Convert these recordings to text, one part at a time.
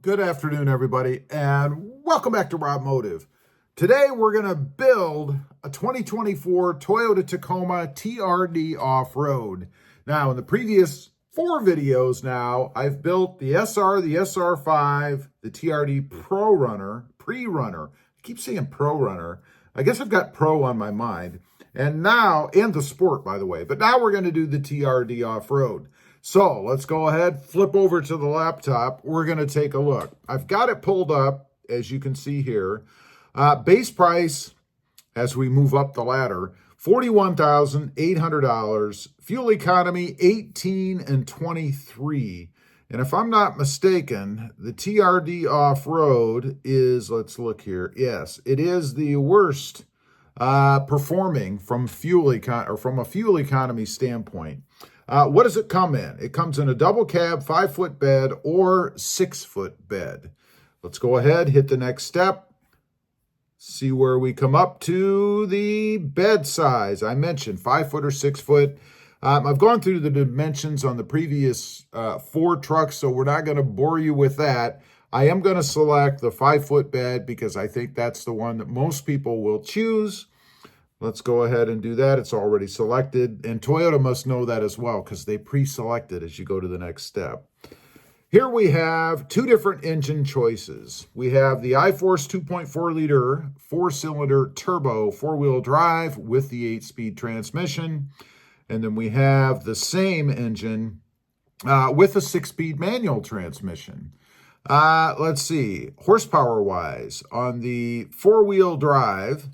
Good afternoon, everybody, and welcome back to RobMotive. Today, we're going to build a 2024 Toyota Tacoma TRD Offroad. Now, in the previous 4 videos now, I've built the SR, the SR5, the TRD Pro Runner, Pre-Runner. I keep saying Pro Runner. I guess I've got Pro on my mind. And now, and the Sport, by the way. But now we're going to do the TRD Offroad. So let's go ahead, flip over to the laptop. We're going to take a look. I've got it pulled up, as you can see here. Base price, as we move up the ladder, $41,800. Fuel economy, 18 and 23. And if I'm not mistaken, the TRD Offroad is, let's look here. Yes, it is the worst performing from from a fuel economy standpoint. What does it come in? It comes in a double cab, 5-foot bed or 6-foot bed. Let's go ahead, hit the next step. See where we come up to the bed size. I mentioned 5-foot or 6-foot. I've gone through the dimensions on the previous 4 trucks, so we're not going to bore you with that. I am going to select the 5-foot bed because I think that's the one that most people will choose. Let's go ahead and do that. It's already selected, and Toyota must know that as well because they pre-select it as you go to the next step. Here we have 2 different engine choices. We have the iForce 2.4-liter 4-cylinder turbo 4-wheel drive with the 8-speed transmission, and then we have the same engine with a 6-speed manual transmission. Let's see, horsepower-wise, on the 4-wheel drive,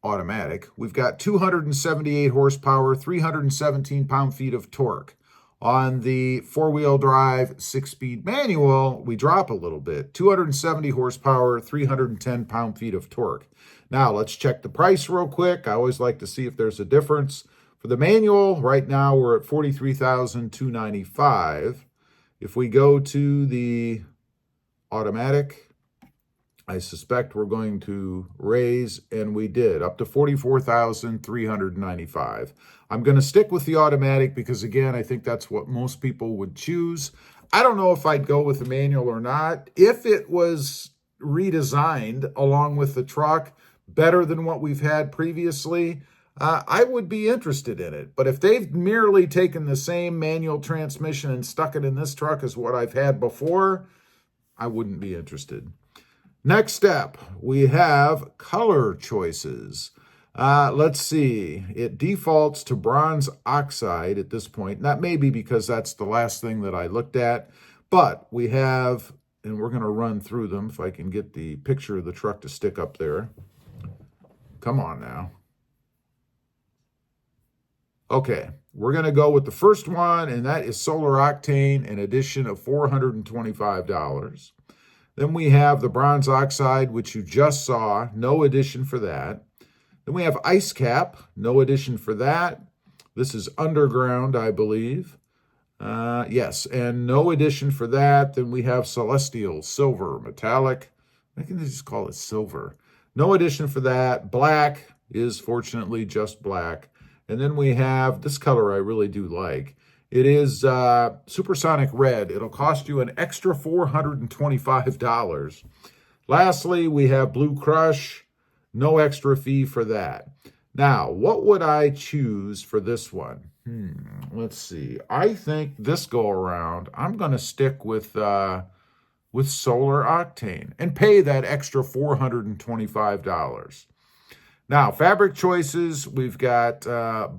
automatic, we've got 278 horsepower, 317 pound-feet of torque. On the 4-wheel drive 6-speed manual, we drop a little bit, 270 horsepower, 310 pound-feet of torque. Now, let's check the price real quick. I always like to see if there's a difference. For the manual, right now we're at $43,295. If we go to the automatic, I suspect we're going to raise, and we did, up to $44,395. I'm going to stick with the automatic because, again, I think that's what most people would choose. I don't know if I'd go with the manual or not. If it was redesigned along with the truck better than what we've had previously, I would be interested in it. But if they've merely taken the same manual transmission and stuck it in this truck as what I've had before, I wouldn't be interested. Next step, we have color choices. Let's see. It defaults to bronze oxide at this point. That may be because that's the last thing that I looked at. But we have, and we're going to run through them if I can get the picture of the truck to stick up there. Come on now. Okay, we're going to go with the first one, and that is solar octane, an addition of $425. Then we have the bronze oxide, which you just saw, no addition for that. Then we have ice cap, no addition for that. This is underground, I believe. Yes, and no addition for that. Then we have celestial, silver, metallic. I can just call it silver. No addition for that. Black is fortunately just black. And then we have this color I really do like. It is supersonic red. It'll cost you an extra $425. Lastly, we have blue crush. No extra fee for that. Now, what would I choose for this one? Let's see. I think this go around, I'm going to stick with solar octane and pay that extra $425. Now, fabric choices, we've got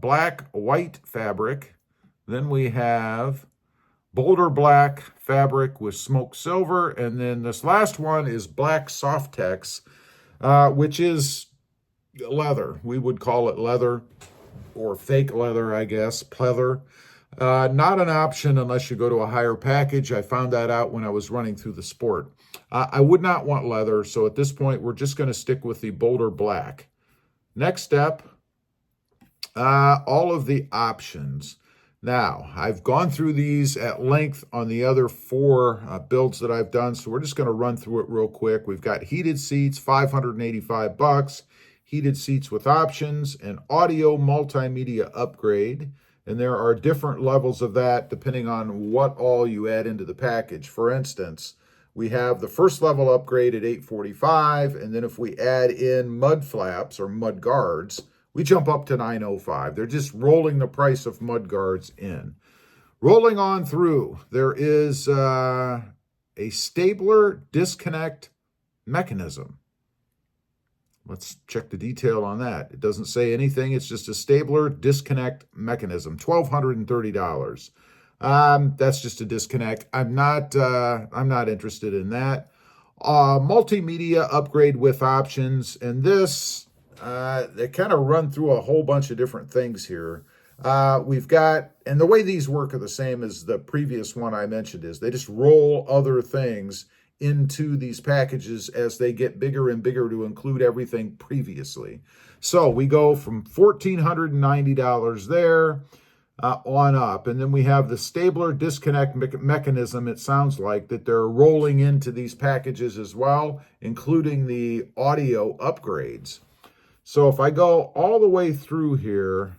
black, white fabric. Then we have boulder black fabric with smoked silver. And then this last one is black Softex, which is leather. We would call it leather or fake leather, I guess, pleather. Not an option unless you go to a higher package. I found that out when I was running through the Sport. I would not want leather, so at this point, we're just going to stick with the boulder black. Next step, all of the options. Now, I've gone through these at length on the other 4 builds that I've done, so we're just going to run through it real quick. We've got heated seats, $585, heated seats with options, an audio multimedia upgrade, and there are different levels of that depending on what all you add into the package. For instance, we have the first level upgrade at $845, and then if we add in mud flaps or mud guards, we jump up to $905. They're just rolling the price of mud guards in. Rolling on through, there is a stabler disconnect mechanism. Let's check the detail on that. It doesn't say anything. It's just a stabler disconnect mechanism, $1,230. That's just a disconnect. I'm not interested in that. Multimedia upgrade with options, and this they kind of run through a whole bunch of different things here. We've got, and the way these work are the same as the previous one I mentioned, is they just roll other things into these packages as they get bigger and bigger to include everything previously. So we go from $1,490 there on up, and then we have the stabler disconnect mechanism. It sounds like that they're rolling into these packages as well, including the audio upgrades. So if I go all the way through here,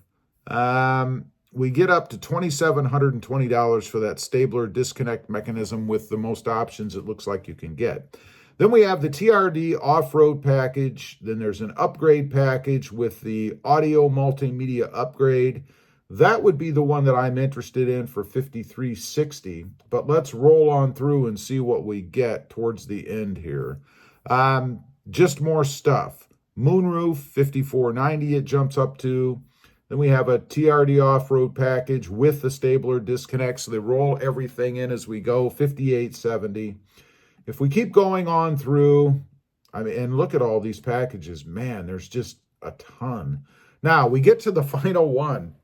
we get up to $2,720 for that stabler disconnect mechanism with the most options it looks like you can get. Then we have the TRD Offroad package. Then there's an upgrade package with the audio multimedia upgrade. That would be the one that I'm interested in for $5,360. But let's roll on through and see what we get towards the end here. Just more stuff. Moonroof, $5,490 it jumps up to. Then we have a TRD Offroad package with the stabler disconnect, so they roll everything in as we go, $5,870. If we keep going on through, and look at all these packages, man, there's just a ton. Now, we get to the final one,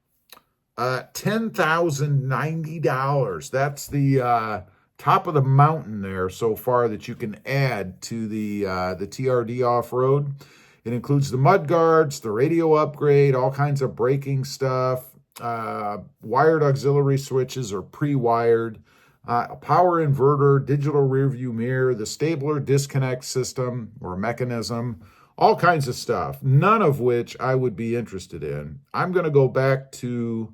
$10,090. That's the top of the mountain there so far that you can add to the TRD Offroad. It includes the mud guards, the radio upgrade, all kinds of braking stuff, wired auxiliary switches or pre-wired, a power inverter, digital rear view mirror, the stabler disconnect system or mechanism, all kinds of stuff, none of which I would be interested in. I'm going to go back to,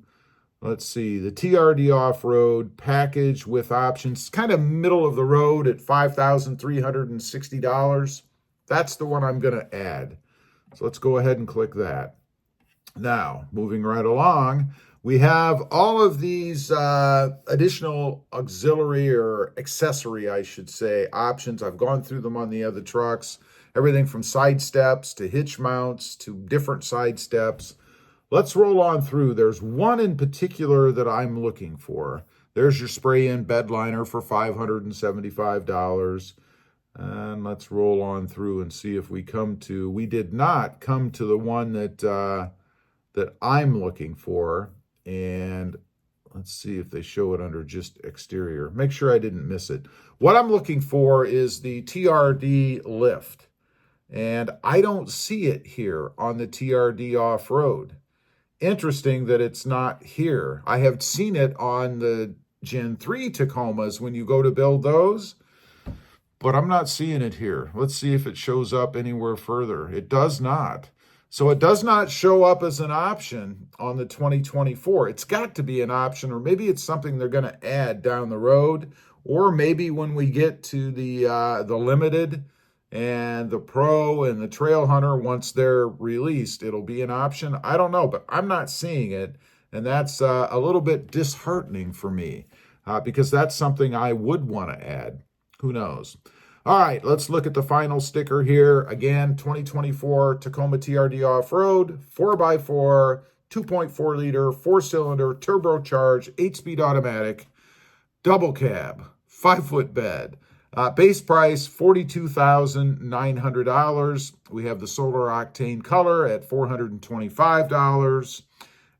let's see, the TRD Offroad package with options, kind of middle of the road at $5,360. That's the one I'm going to add. So let's go ahead and click that. Now, moving right along, we have all of these additional auxiliary or accessory, I should say, options. I've gone through them on the other trucks. Everything from side steps to hitch mounts to different side steps. Let's roll on through. There's one in particular that I'm looking for. There's your spray-in bed liner for $575. And let's roll on through and see if we come to, we did not come to the one that I'm looking for. And let's see if they show it under just exterior. Make sure I didn't miss it. What I'm looking for is the TRD lift. And I don't see it here on the TRD Offroad. Interesting that it's not here. I have seen it on the Gen 3 Tacomas when you go to build those, but I'm not seeing it here. Let's see if it shows up anywhere further. It does not. So it does not show up as an option on the 2024. It's got to be an option, or maybe it's something they're going to add down the road, or maybe when we get to the Limited and the Pro and the Trail Hunter, once they're released, it'll be an option. I don't know, but I'm not seeing it, and that's a little bit disheartening for me because that's something I would want to add. Who knows? All right, let's look at the final sticker here. Again, 2024 Tacoma TRD Offroad, 4x4, 2.4 liter, 4-cylinder, turbocharged, 8-speed automatic, double cab, 5-foot bed. Base price, $42,900. We have the solar octane color at $425.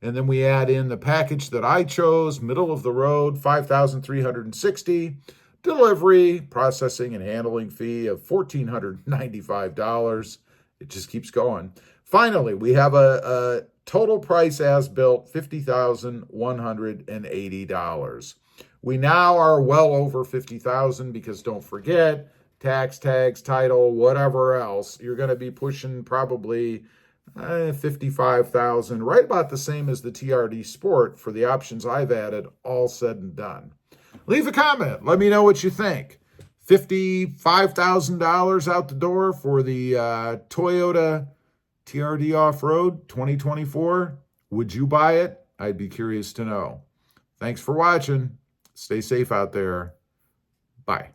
And then we add in the package that I chose, middle of the road, $5,360. Delivery, processing, and handling fee of $1,495. It just keeps going. Finally, we have a total price as built, $50,180. We now are well over $50,000 because don't forget, tax, tags, title, whatever else, you're going to be pushing probably $55,000, right about the same as the TRD Sport for the options I've added, all said and done. Leave a comment. Let me know what you think. $55,000 out the door for the Toyota TRD Offroad 2024. Would you buy it? I'd be curious to know. Thanks for watching. Stay safe out there. Bye.